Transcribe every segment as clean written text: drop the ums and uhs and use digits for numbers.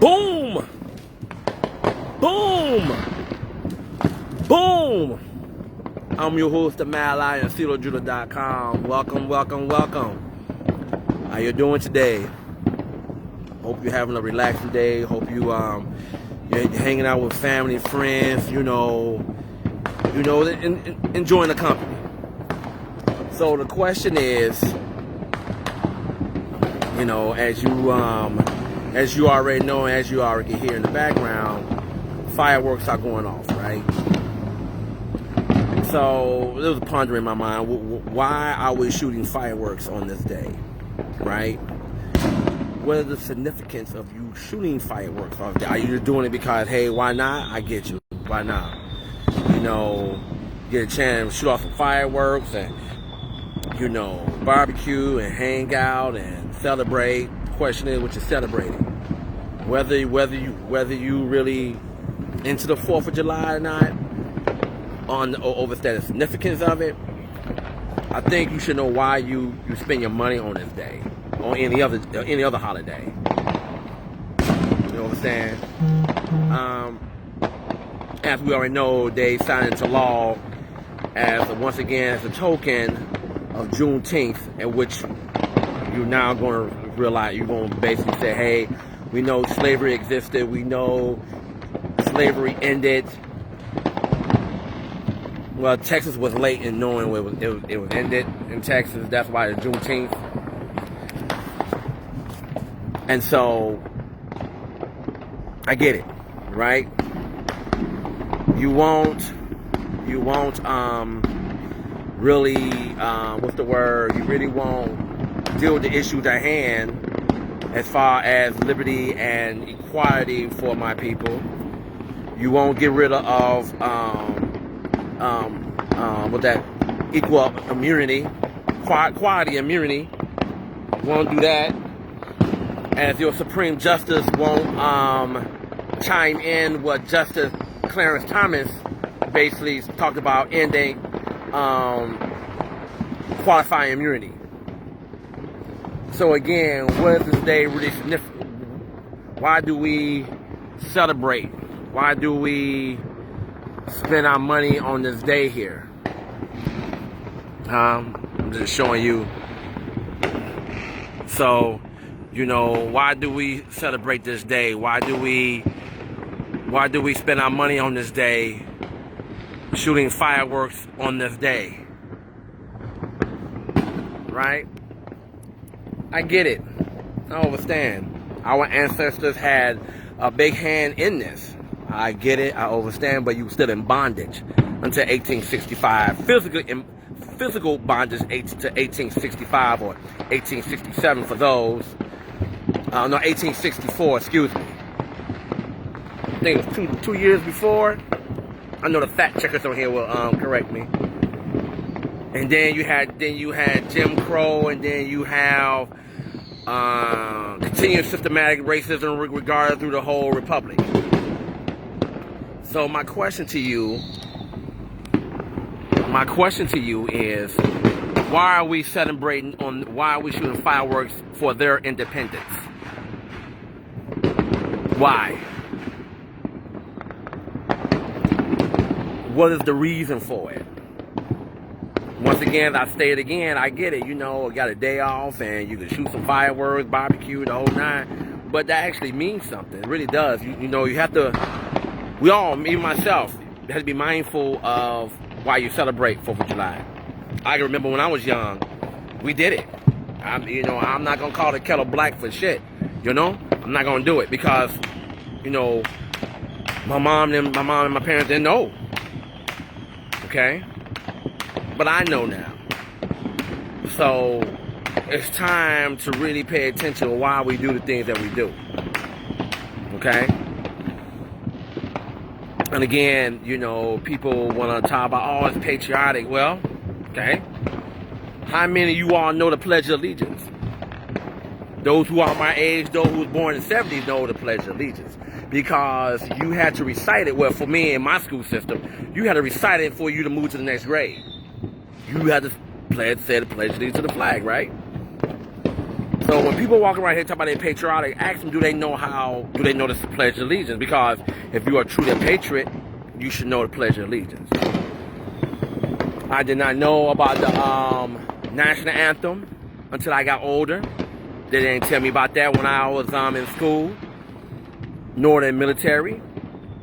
Boom! Boom! Boom! I'm your host, the MadLion, CLOJudah.com. Welcome, welcome, welcome. How you doing today? Hope you're having a relaxing day. Hope you're hanging out with family, friends, enjoying the company. So the question is, as you already know, as you already can hear in the background, fireworks are going off, right? So there was a ponder in my mind, why are we shooting fireworks on this day, right? What is the significance of you shooting fireworks off? Are you just doing it because, hey, why not? I get you. Why not? Get a chance to shoot off some fireworks and, barbecue and hang out and celebrate. The question is what you're celebrating. Whether you really into the 4th of July or not, overstand the significance of it. I think you should know why you spend your money on this day or any other holiday. You understand? As we already know, they signed into law once again as a token of Juneteenth, in which you're now going to realize, you're going to basically say, hey, we know slavery existed, we know slavery ended. Well, Texas was late in knowing it was ended in Texas. That's why it's Juneteenth. And so, I get it, right? You won't really, you really won't deal with the issues at hand as far as liberty and equality for my people. You won't get rid of with that equal immunity, quality immunity. Won't do that. As your Supreme Justice won't chime in what Justice Clarence Thomas basically talked about ending qualifying immunity. So again, what is this day really significant? Why do we celebrate? Why do we spend our money on this day here? I'm just showing you. So, why do we celebrate this day? Why do we spend our money on this day, shooting fireworks on this day? Right? I get it. I understand. Our ancestors had a big hand in this. I get it. I understand. But you were still in bondage until 1865. Physical bondage to 1865 or 1867 for those. 1864. Excuse me. I think it was two years before. I know the fact checkers on here will correct me. And then you had Jim Crow, and then you have continued systematic racism regarded through the whole republic. So my question to you is, why are we why are we shooting fireworks for their independence? Why? What is the reason for it? Once again, I say it again, I get it, got a day off and you can shoot some fireworks, barbecue, the whole nine, but that actually means something. It really does. You have to, we all, me myself, have to be mindful of why you celebrate 4th of July. I can remember when I was young, we did it. I'm not going to call the kettle black for shit, I'm not going to do it because, my mom and my parents didn't know. Okay? But I know now. So it's time to really pay attention to why we do the things that we do. Okay? And again, people want to talk about, oh, it's patriotic. Well, okay. How many of you all know the Pledge of Allegiance? Those who are my age, those who was born in the 70s know the Pledge of Allegiance. Because you had to recite it. Well, for me in my school system, you had to recite it for you to move to the next grade. You had to say the Pledge of Allegiance to the flag, right? So when people walk around here talking about their patriotic, ask them, do they know the Pledge of Allegiance? Because if you are truly a patriot, you should know the Pledge of Allegiance. I did not know about the national anthem until I got older. They didn't tell me about that when I was in school, nor in military.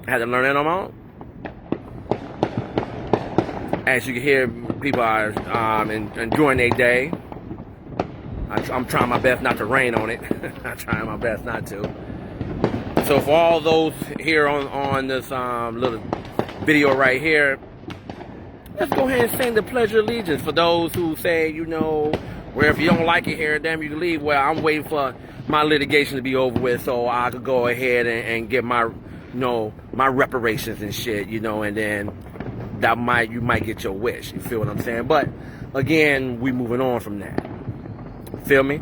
I had to learn it on my own. As you can hear, people are enjoying their day. I'm trying my best not to rain on it. I'm trying my best not to. So for all those here on this little video right here, let's go ahead and sing the Pledge of Allegiance. For those who say, you know, where if you don't like it here, damn, you can leave. Well, I'm waiting for my litigation to be over with so I could go ahead and get my, you know, my reparations and shit, you know, and then you might get your wish. You feel what I'm saying? But again, we moving on from that. Feel me?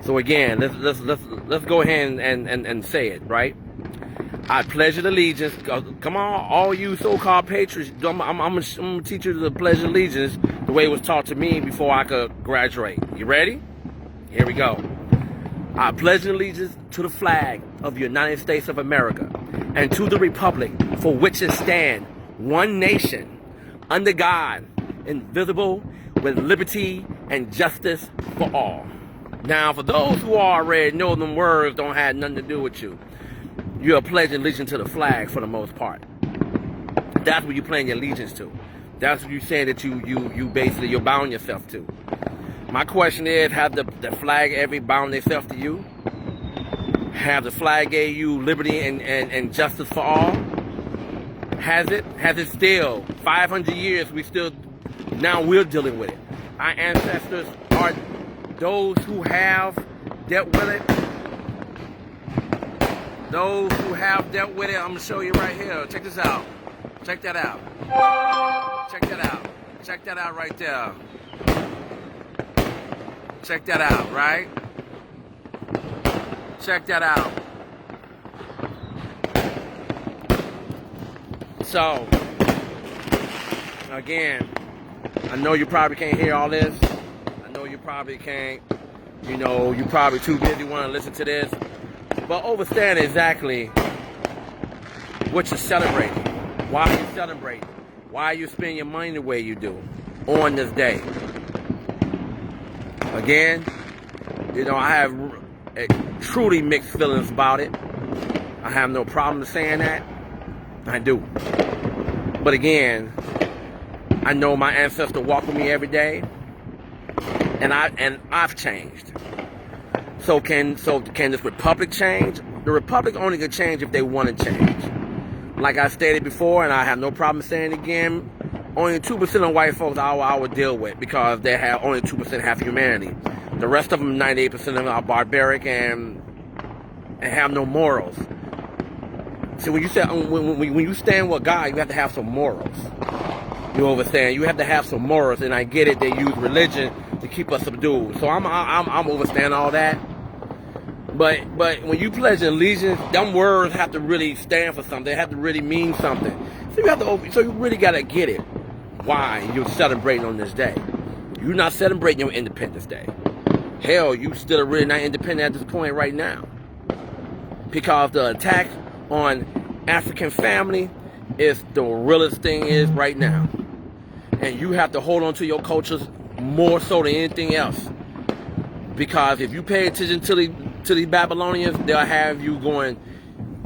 So again, let's go ahead and say it, right? I pledge allegiance. Come on, all you so-called patriots. I'm gonna teach you the Pledge of Allegiance the way it was taught to me before I could graduate. You ready? Here we go. I pledge allegiance to the flag of the United States of America and to the republic for which it stands, one nation, under God, indivisible, with liberty and justice for all. Now, for those who already know them words don't have nothing to do with you, you're pledging allegiance to the flag for the most part. That's what you're pledging your allegiance to. That's what you're saying that you basically you're bound yourself to. My question is, have the flag ever bound itself to you? Have the flag gave you liberty and justice for all? Has it? Has it still? 500 years, now we're dealing with it. Our ancestors are those who have dealt with it. Those who have dealt with it, I'm going to show you right here. Check this out. Check that out. Check that out. Check that out right there. Check that out, right? Check that out. So, again, I know you probably can't hear all this. I know you probably can't, you know, you're probably too busy wanting to listen to this. But understand exactly what you're celebrating. Why are you celebrating? Why are you spending your money the way you do on this day? Again, you know, I have truly mixed feelings about it. I have no problem saying that. I do. But again, I know my ancestors walk with me every day, and I've changed. So can this republic change? The republic only can change if they want to change. Like I stated before, and I have no problem saying it again, only 2% of white folks I would deal with because they have only 2% have humanity. The rest of them, 98% of them are barbaric and have no morals. See, when you say when you stand with God, you have to have some morals. You understand? You have to have some morals, and I get it. They use religion to keep us subdued. So I'm understanding all that. But when you pledge allegiance, them words have to really stand for something. They have to really mean something. So you really gotta get it. Why you're celebrating on this day? You're not celebrating your Independence Day. Hell, you still really not independent at this point right now. Because the attack on African family is the realest thing is right now. And you have to hold on to your cultures more so than anything else. Because if you pay attention to these Babylonians, they'll have you going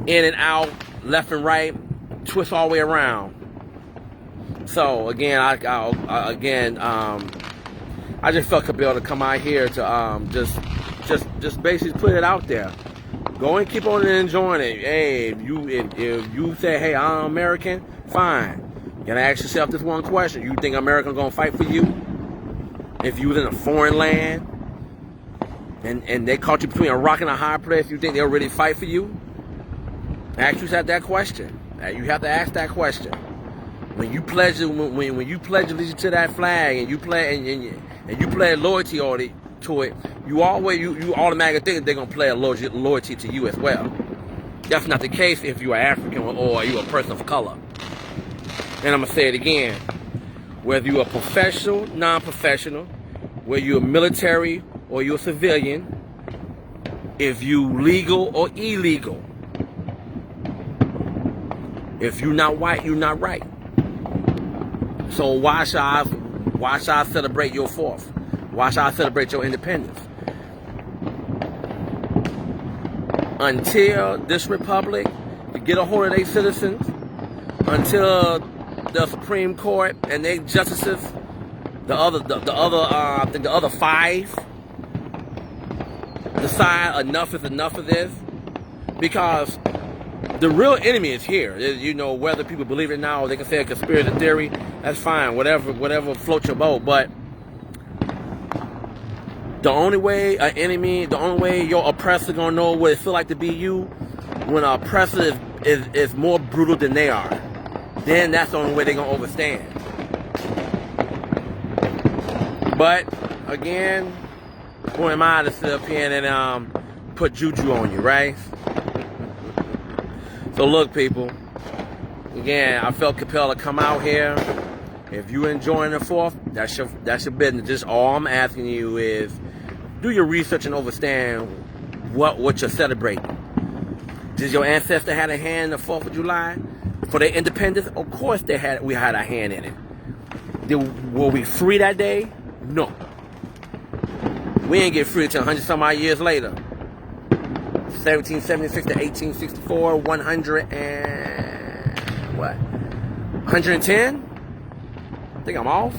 in and out, left and right, twist all the way around. So again, I just felt compelled to come out here to just basically put it out there. Go and keep on enjoying it. Hey, if you say, hey, I'm American, fine. You gotta ask yourself this one question. You think America's gonna fight for you? If you was in a foreign land and they caught you between a rock and a hard place, you think they'll really fight for you? Ask yourself that question. You have to ask that question. When you pledge allegiance to that flag and you pledge loyalty to it, you automatically think they're gonna play a loyalty to you as well. That's not the case if you're African or you're a person of color. And I'm gonna say it again: whether you're a professional, non-professional, whether you're military or you're a civilian, if you legal or illegal. If you're not white, you're not right. So why should I celebrate your 4th? Why should I celebrate your independence? Until this republic get a hold of their citizens, until the Supreme Court and their justices, I think the other 5 decide enough is enough of this, because the real enemy is here. You know, whether people believe it now, or they can say a conspiracy theory, that's fine, whatever floats your boat. But the only way the only way your oppressor gonna know what it feel like to be you, when an oppressor is more brutal than they are, then that's the only way they're gonna overstand. But again, who am I to sit up here and put juju on you, right? So look, people, again, I felt compelled to come out here. If you're enjoying the 4th, that's your business. Just all I'm asking you is do your research and understand what you're celebrating. Did your ancestor have a hand in the 4th of July for their independence? Of course we had a hand in it. Were we free that day? No. We ain't get free until 100 some odd years later. 1776 to 1864, 110? I think I'm off.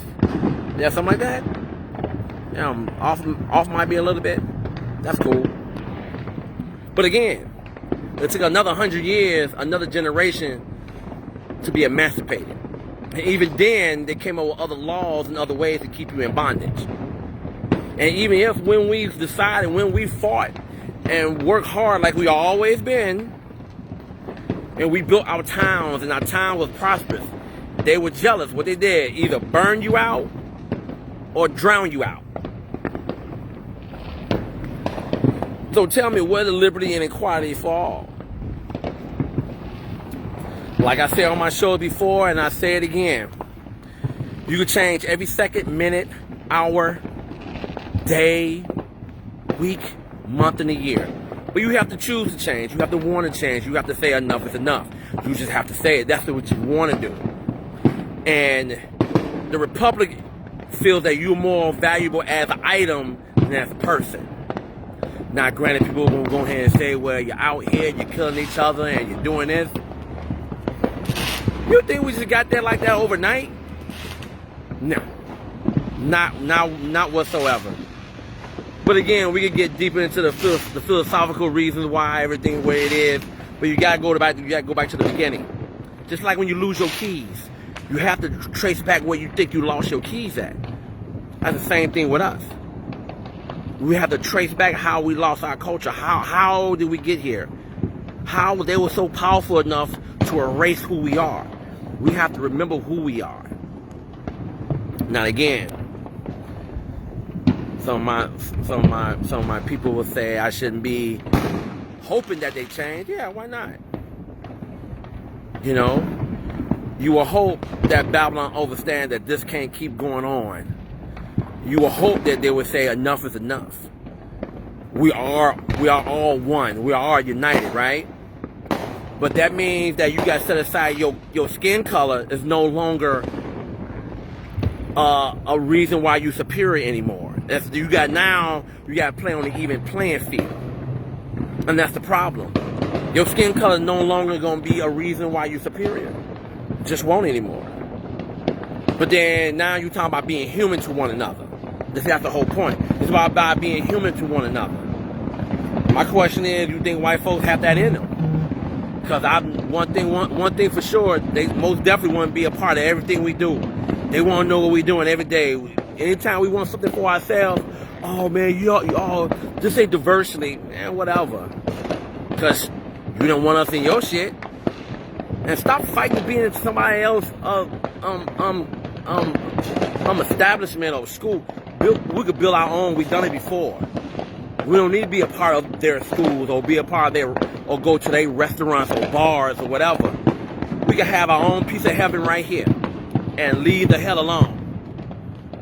Yeah, something like that. Yeah, I'm off might be a little bit. That's cool. But again, it took another 100 years, another generation to be emancipated. And even then, they came up with other laws and other ways to keep you in bondage. And even if when we decided, when we fought and worked hard like we always been, and we built our towns and our town was prosperous, they were jealous. What they did, either burn you out or drown you out. So tell me, where the liberty and equality for all? Like I said on my show before, and I say it again, you can change every second, minute, hour, day, week, month, and a year. But you have to choose to change. You have to want to change. You have to say enough is enough. You just have to say it. That's what you want to do. And the Republic feels that you're more valuable as an item than as a person. Now, granted, people are going to go ahead and say, well, you're out here, you're killing each other, and you're doing this. You think we just got there like that overnight? No. Not whatsoever. But again, we can get deeper into the philosophical reasons why everything the way it is. But you gotta go back to the beginning. Just like when you lose your keys, you have to trace back where you think you lost your keys at. That's the same thing with us. We have to trace back how we lost our culture. How did we get here? How they were so powerful enough to erase who we are. We have to remember who we are. Now again, some of my people will say I shouldn't be hoping that they change. Yeah, why not? You know, you will hope that Babylon understands that this can't keep going on. You will hope that they will say enough is enough. We are all one. We are united, right? But that means that you got to set aside your skin color is no longer a reason why you're superior anymore. You got to play on the even playing field. And that's the problem. Your skin color is no longer going to be a reason why you're superior. Just won't anymore. But then now you're talking about being human to one another. That's the whole point. It's about being human to one another. My question is, you think white folks have that in them? Because one thing for sure, they most definitely want to be a part of everything we do. They want to know what we're doing every day. Anytime we want something for ourselves, oh man, you all just say diversity, man, whatever. Because you don't want us in your shit. And stop fighting to be in somebody else establishment or school. We could build our own. We've done it before. We don't need to be a part of their schools or be a part of their, or go to their restaurants or bars or whatever. We can have our own piece of heaven right here and leave the hell alone.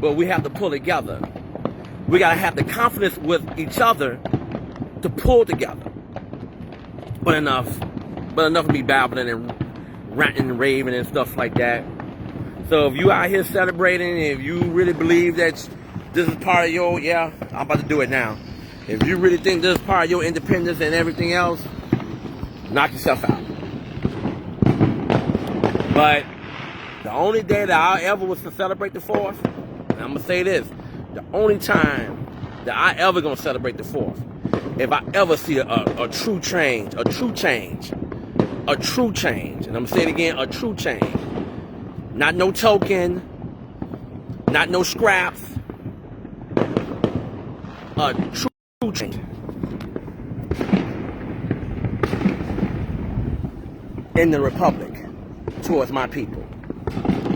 But we have to pull together. We got to have the confidence with each other to pull together. But enough of me babbling and ranting and raving and stuff like that. So if you out here celebrating, if you really believe that this is part of your, I'm about to do it now. If you really think this is part of your independence and everything else, knock yourself out. But the only day that I ever was to celebrate the 4th, and I'm going to say this, the only time that I ever going to celebrate the 4th, if I ever see a true change, and I'm going to say it again, a true change. Not no token, not no scraps, a true change. In the Republic towards my people.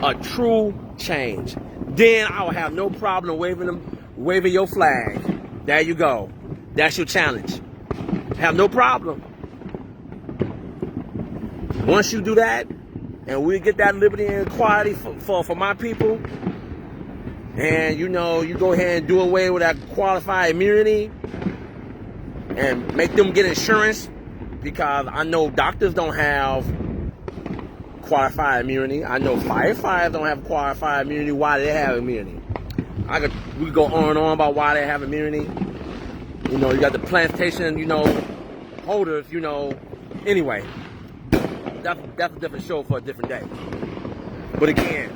A true change. Then I will have no problem waving your flag. There you go. That's your challenge. Have no problem. Once you do that, and we get that liberty and equality for my people, and you go ahead and do away with that qualified immunity and make them get insurance, because I know doctors don't have qualified immunity. I know firefighters don't have qualified immunity. Why do they have immunity? We go on and on about why they have immunity. You got the plantation, holders, Anyway, that's a different show for a different day. But again,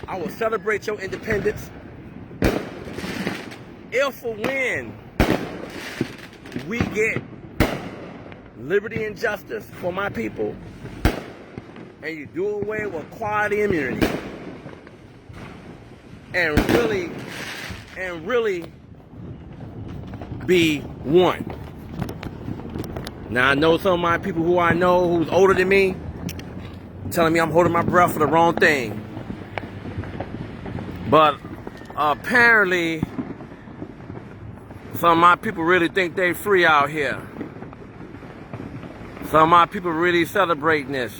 I will celebrate your independence if or when we get liberty and justice for my people, and you do away with quality immunity, and really be one. Now I know some of my people who I know who's older than me telling me I'm holding my breath for the wrong thing. But apparently some of my people really think they free out here. Some of my people really celebrating this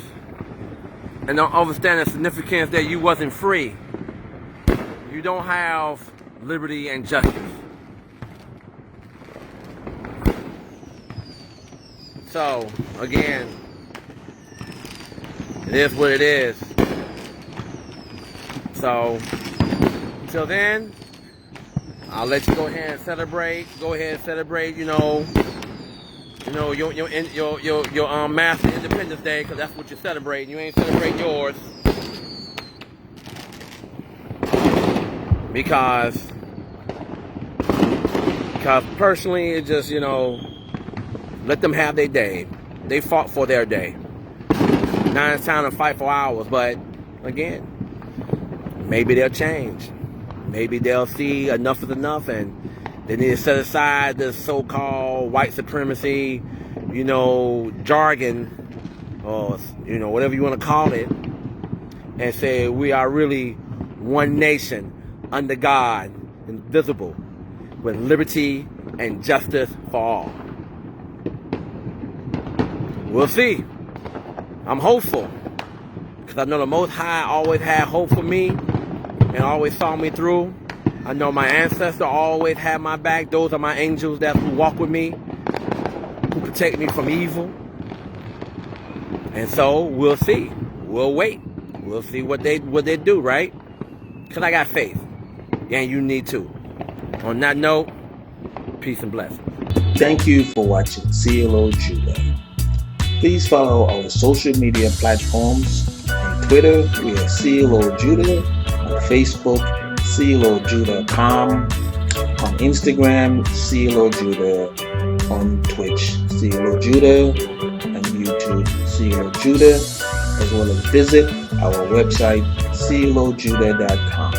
and don't understand the significance that you wasn't free. You don't have liberty and justice. So, again, it is what it is. So, until then, I'll let you go ahead and celebrate. Go ahead and celebrate, your Master Independence Day, because that's what you're celebrating. You ain't celebrating yours. Because personally, it just, let them have their day. They fought for their day. Now it's time to fight for ours, but again, maybe they'll change. Maybe they'll see enough is enough and they need to set aside this so-called white supremacy, jargon, or, whatever you want to call it, and say we are really one nation under God, invisible, with liberty and justice for all. We'll see. I'm hopeful, because I know the Most High always had hope for me and always saw me through. I know my ancestors always had my back. Those are my angels that who walk with me, who protect me from evil. And so we'll see. We'll wait. We'll see what they do, right? Because I got faith. And you need to. On that note, peace and blessings. Thank you for watching CLOJudah. Please follow our social media platforms. On Twitter, we are CLOJudah. On Facebook, CLOJudah.com. On Instagram, CLOJudah. On Twitch, CLOJudah. And YouTube, CLOJudah. As well as visit our website, CLOJudah.com.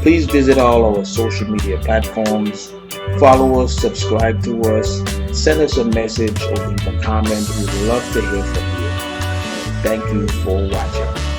Please visit all our social media platforms. Follow us, subscribe to us, send us a message or leave a comment. We'd love to hear from you. Thank you for watching.